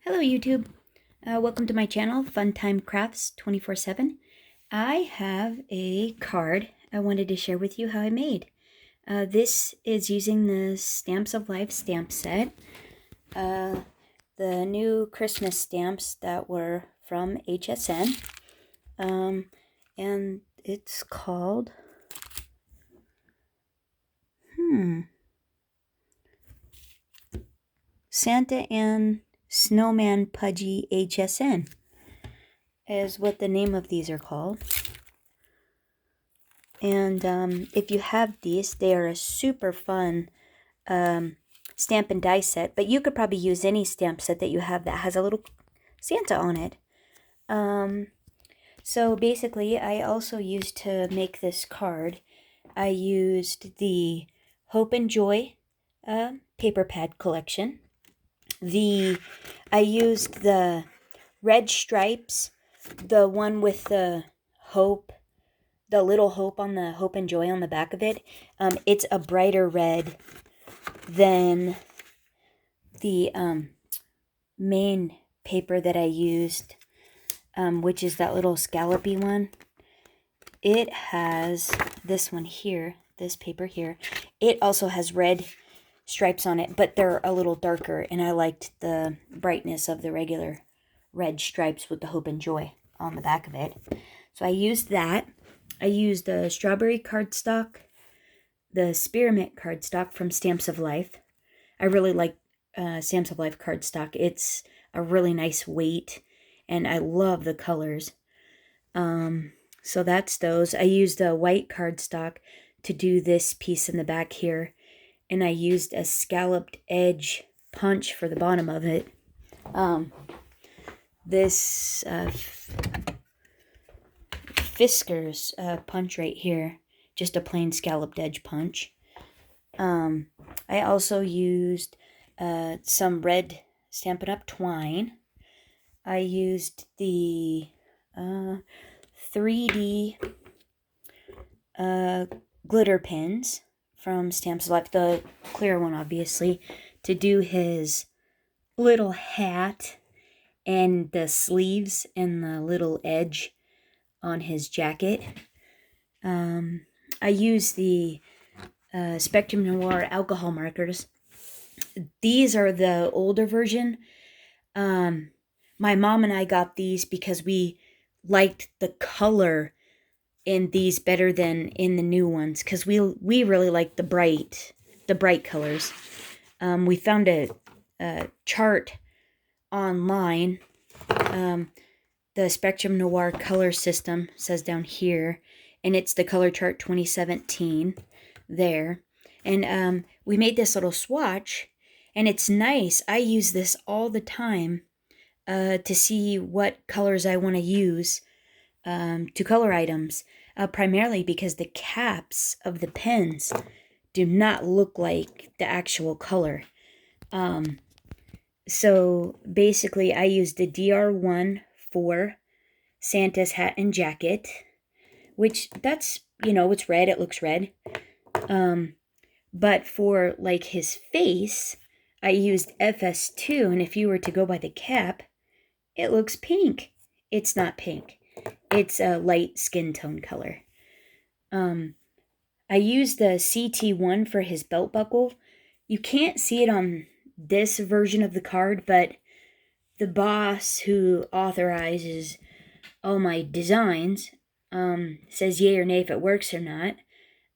Hello YouTube, welcome to my channel, Funtime Crafts 24/7. I have a card I wanted to share with you how I made. This is using the Stamps of Life stamp set, the new Christmas stamps that were from HSN, and it's called, Santa and Snowman Pudgie HSN is what the name of these are called. And if you have these, they are a super fun stamp and die set. But you could probably use any stamp set that you have that has a little Santa on it. So basically, I also used to make this card, I used the Hope and Joy paper pad collection. I used the red stripes, the one with the hope, the little hope on the Hope and Joy on the back of it. It's a brighter red than the main paper that I used, which is that little scallopy one. It has this one here, this paper here. It also has red stripes on it, but they're a little darker, and I liked the brightness of the regular red stripes with the Hope and Joy on the back of it. So I used that. I used the strawberry cardstock, the spearmint cardstock from Stamps of Life. I really like Stamps of Life cardstock. It's a really nice weight, and I love the colors. So that's those. I used the white cardstock to do this piece in the back here, and I used a scalloped edge punch for the bottom of it. This Fiskars punch right here, just a plain scalloped edge punch. I also used some red Stampin' Up! Twine. I used the 3D glitter pins from Stamps of Life, the clear one obviously, to do his little hat and the sleeves and the little edge on his jacket. I use the Spectrum Noir alcohol markers. These are the older version. My mom and I got these because we liked the color in these better than in the new ones, because we really like the bright colors. We found a chart online. The Spectrum Noir color system says down here, and it's the color chart 2017 there. And we made this little swatch, and it's nice. I use this all the time to see what colors I want to use to color items, primarily because the caps of the pens do not look like the actual color. So basically I used the DR1 for Santa's hat and jacket, which that's, it's red, it looks red. But for like his face, I used FS2, and if you were to go by the cap, it looks pink. It's not pink. It's a light skin tone color. I used the CT1 for his belt buckle. You can't see it on this version of the card, but the boss who authorizes all my designs says yay or nay if it works or not.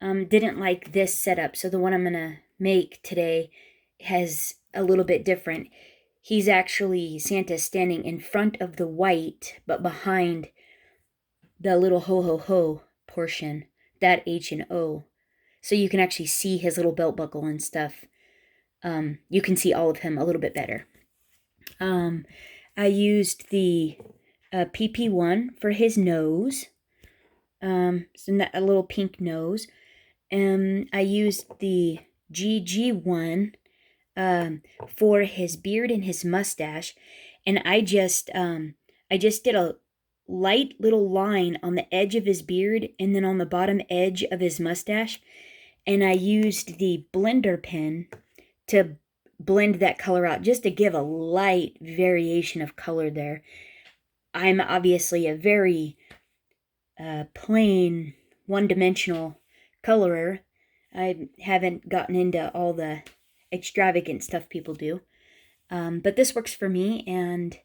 Didn't like this setup, so the one I'm gonna make today has a little bit different. He's actually, Santa standing in front of the white, but behind the little ho ho ho portion, that H and O. So you can actually see his little belt buckle and stuff. You can see all of him a little bit better. I used the PP1 for his nose. So a little pink nose. I used the GG1 for his beard and his mustache, and I just did a light little line on the edge of his beard and then on the bottom edge of his mustache, and I used the blender pen to blend that color out just to give a light variation of color there. I'm obviously a very plain, one-dimensional colorer. I haven't gotten into all the extravagant stuff people do. But this works for me, and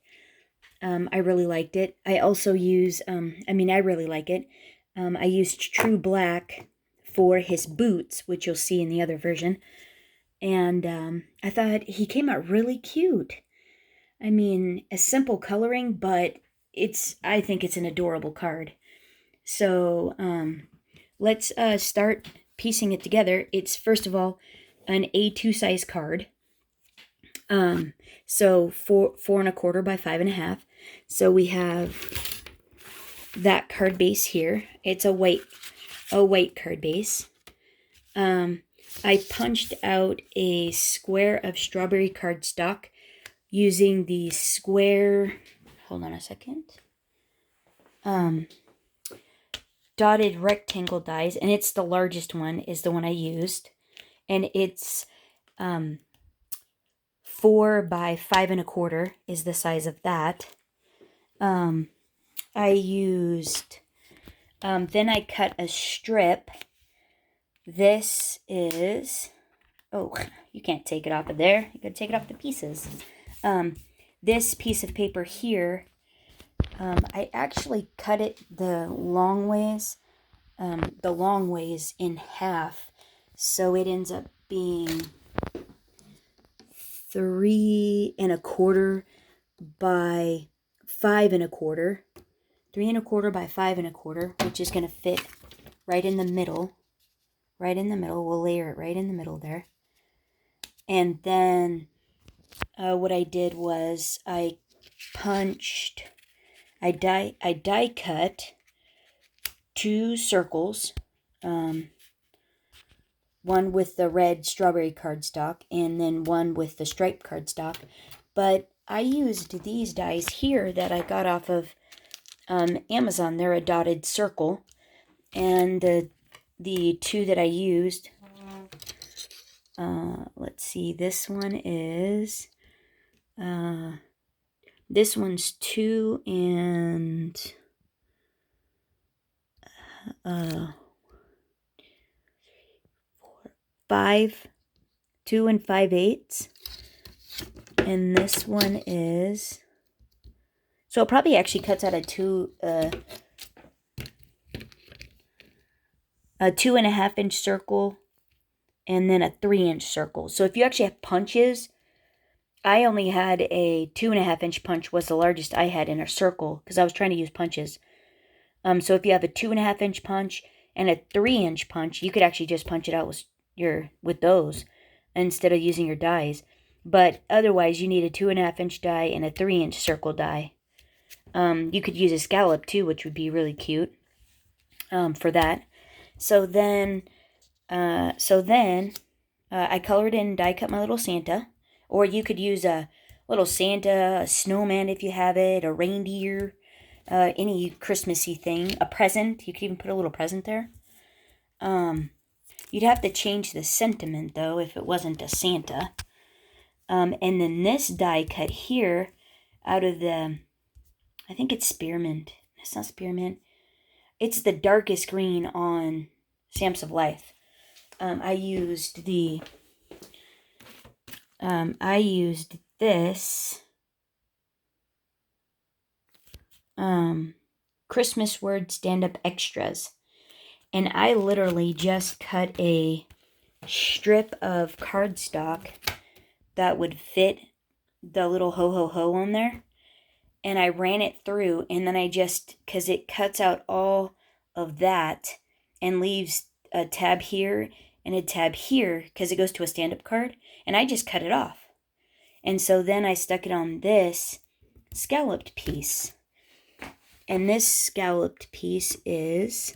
I really liked it. I also use, I really like it. I used True Black for his boots, which you'll see in the other version. And I thought he came out really cute. I mean, a simple coloring, but I think it's an adorable card. So let's start piecing it together. It's, first of all, an A2 size card. So 4.25 by 5.5. So we have that card base here. It's a white card base. I punched out a square of strawberry cardstock using the square, hold on a second, dotted rectangle dies, and it's the largest one, is the one I used, and it's 4 by 5.25 is the size of that. I used, then I cut a strip. This is, oh, you can't take it off of there. You gotta take it off the pieces. This piece of paper here, I actually cut it the long ways in half. So it ends up being 3.25 by 5.25. 3.25 by 5.25, which is going to fit right in the middle. Right in the middle. We'll layer it right in the middle there. And then what I did was I die cut 2 circles. One with the red strawberry cardstock and then one with the striped cardstock. But I used these dies here that I got off of Amazon. They're a dotted circle. And the 2 that I used, let's see, this one is, this one's 2 and 5, 2 and 5/8, and this one is, so it probably actually cuts out a 2.5 inch circle and then a 3-inch circle. So if you actually have punches, I only had a 2.5 inch punch was the largest I had in a circle because I was trying to use punches. So if you have a 2.5 inch punch and a 3-inch punch, you could actually just punch it out with those instead of using your dies. But otherwise, you need a 2.5 inch die and a 3-inch circle die. You could use a scallop too, which would be really cute for that. So then I colored in and die cut my little Santa, or you could use a little Santa, a snowman if you have it, a reindeer, any Christmassy thing, a present. You could even put a little present there. You'd have to change the sentiment, though, if it wasn't a Santa. And then this die cut here out of the, I think it's spearmint. It's not spearmint. It's the darkest green on Stamps of Life. I used this Christmas Word Stand-Up Extras. And I literally just cut a strip of cardstock that would fit the little ho ho ho on there. And I ran it through, and then I just, because it cuts out all of that and leaves a tab here and a tab here because it goes to a stand-up card. And I just cut it off. And so then I stuck it on this scalloped piece. And this scalloped piece is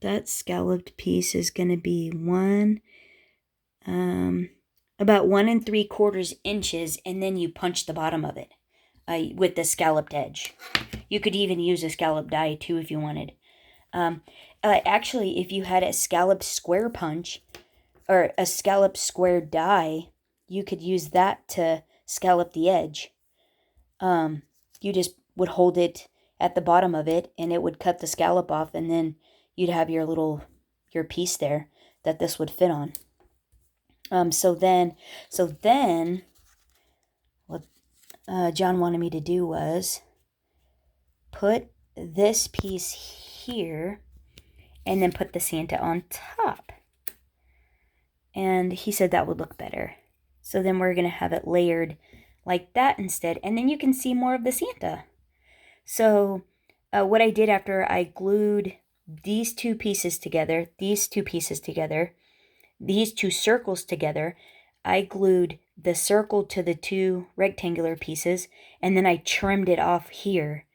that scalloped piece is going to be about 1 3/4 inches, and then you punch the bottom of it with the scalloped edge. You could even use a scalloped die too if you wanted. Actually, if you had a scallop square punch or a scallop square die, you could use that to scallop the edge. You just would hold it at the bottom of it, and it would cut the scallop off, and then you'd have your piece there that this would fit on. So then, what John wanted me to do was put this piece here, and then put the Santa on top. And he said that would look better. So then we're going to have it layered like that instead, and then you can see more of the Santa. So what I did after I glued these two pieces together, these two circles together, I glued the circle to the two rectangular pieces, and then I trimmed it off here.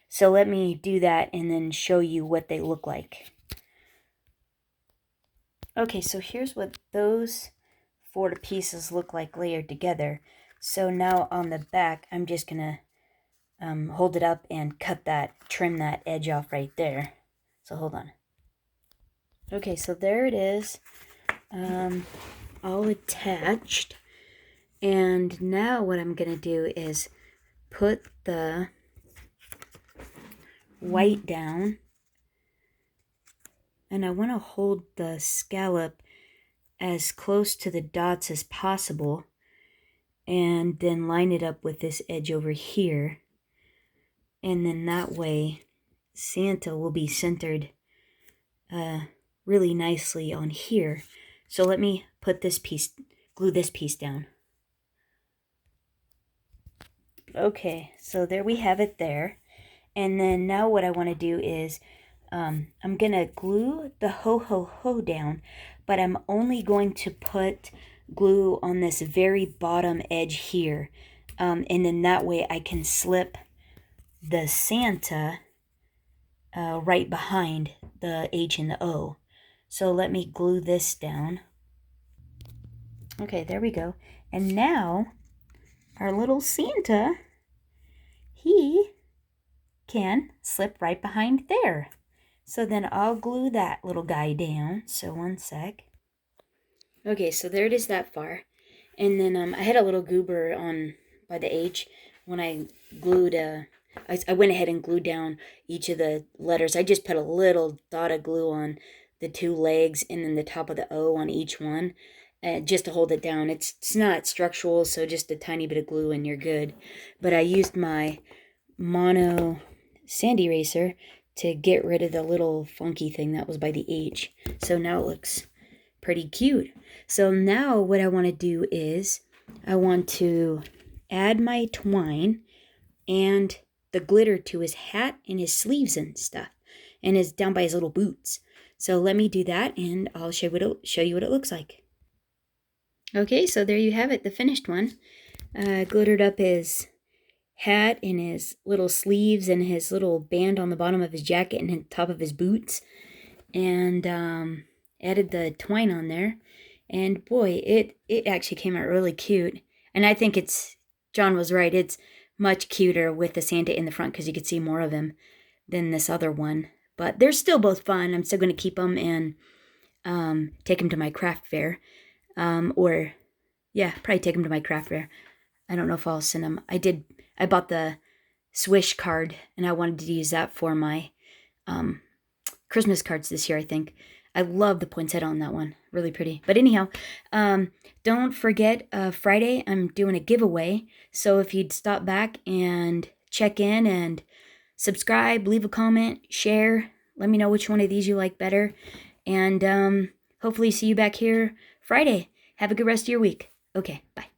So let me do that and then show you what they look like. Okay, so here's what those 4 pieces look like layered together. So now on the back, I'm just going to hold it up and trim that edge off right there. So hold on. Okay, so there it is, all attached. And now what I'm going to do is put the white down. And I want to hold the scallop as close to the dots as possible, and then line it up with this edge over here. And then that way, Santa will be centered really nicely on here. So let me glue this piece down. Okay, so there we have it there. And then now what I want to do is I'm going to glue the ho-ho-ho down, but I'm only going to put glue on this very bottom edge here. And then that way I can slip the Santa right behind the H and the O. So let me glue this down. Okay, there we go. And now our little Santa, he can slip right behind there. So then I'll glue that little guy down. So one sec. Okay, so there it is that far. And then I had a little goober on by the H when I glued, I went ahead and glued down each of the letters. I just put a little dot of glue on the 2 legs and then the top of the O on each one, just to hold it down. It's not structural, so just a tiny bit of glue and you're good. But I used my mono sand eraser to get rid of the little funky thing that was by the H. So now it looks pretty cute. So now what I want to do is I want to add my twine and the glitter to his hat and his sleeves and stuff, and is down by his little boots. So let me do that, and I'll show you what it looks like. Okay, so there you have it, the finished one. Glittered up his hat and his little sleeves and his little band on the bottom of his jacket and the top of his boots, and added the twine on there. And boy, it actually came out really cute. And I think John was right, it's much cuter with the Santa in the front because you could see more of him than this other one. But they're still both fun. I'm still going to keep them and take them to my craft fair. Probably take them to my craft fair. I don't know if I'll send them. I bought the Swish card, and I wanted to use that for my Christmas cards this year, I think. I love the poinsettia on that one. Really pretty. But anyhow, don't forget, Friday I'm doing a giveaway. So if you'd stop back and check in and subscribe, leave a comment, share, let me know which one of these you like better. And hopefully see you back here Friday. Have a good rest of your week. Okay, bye.